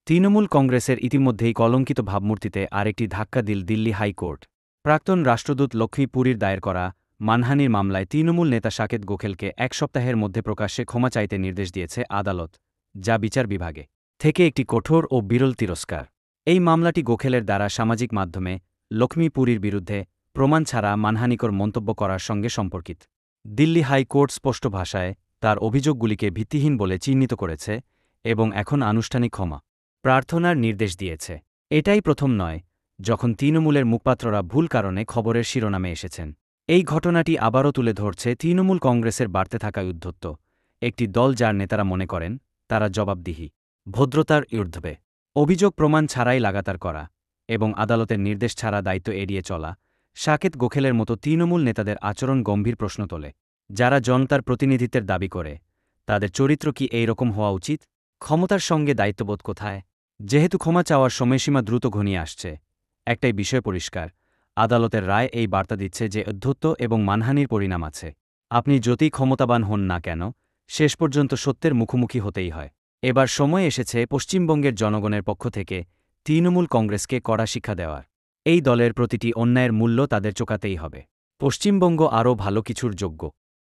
তৃণমূল কংগ্রেসের ইতিমধ্যেই কলঙ্কিত ভাবমূর্তিতে আরেকটি ধাক্কা দিল দিল্লি হাইকোর্ট। প্রাক্তন রাষ্ট্রদূত লক্ষ্মী পুরীর দায়ের করা মানহানির মামলায় তৃণমূল নেতা সাকেত গোখেলকে ১ সপ্তাহের মধ্যে প্রকাশ্যে ক্ষমা চাইতে নির্দেশ দিয়েছে আদালত, যা বিচার বিভাগে থেকে একটি কঠোর ও বিরল তিরস্কার। এই মামলাটি গোখেলের দ্বারা সামাজিক মাধ্যমে লক্ষ্মী পুরীর বিরুদ্ধে প্রমাণ ছাড়া মানহানিকর মন্তব্য করার সঙ্গে সম্পর্কিত। দিল্লি হাইকোর্ট স্পষ্ট ভাষায় তার অভিযোগগুলিকে ভিত্তিহীন বলে চিহ্নিত করেছে এবং এখন আনুষ্ঠানিক ক্ষমা প্রার্থনার নির্দেশ দিয়েছে। এটাই প্রথম নয় যখন তৃণমূলের মুখপাত্ররা ভুল কারণে খবরের শিরোনামে এসেছেন। এই ঘটনাটি আবারও তুলে ধরছে তৃণমূল কংগ্রেসের বাড়তে থাকা উদ্ধত্ত, একটি দল যার নেতারা মনে করেন তারা জবাবদিহি, ভদ্রতার ঊর্ধ্বে, অভিযোগ প্রমাণ ছাড়াই লাগাতার করা এবং আদালতের নির্দেশ ছাড়া দায়িত্ব এড়িয়ে চলা। সাকেত গোখেলের মতো তৃণমূল নেতাদের আচরণ গম্ভীর প্রশ্ন তোলে। যারা জনতার প্রতিনিধিত্বের দাবি করে, তাদের চরিত্র কি এই রকম হওয়া উচিত? ক্ষমতার সঙ্গে দায়িত্ববোধ কোথায়? যেহেতু ক্ষমা চাওয়ার সময়সীমা দ্রুত ঘনিয়ে আসছে, একটাই বিষয় পরিষ্কার, আদালতের রায় এই বার্তা দিচ্ছে যে অধ্যত্ব এবং মানহানির পরিণাম আছে। আপনি যতই ক্ষমতাবান হন না কেন, শেষ পর্যন্ত সত্যের মুখোমুখি হতেই হয়। এবার সময় এসেছে পশ্চিমবঙ্গের জনগণের পক্ষ থেকে তৃণমূল কংগ্রেসকে কড়া শিক্ষা দেওয়ার। এই দলের প্রতিটি অন্যায়ের মূল্য তাদের চোকাতেই হবে। পশ্চিমবঙ্গ আরও ভালো কিছুর যোগ্য।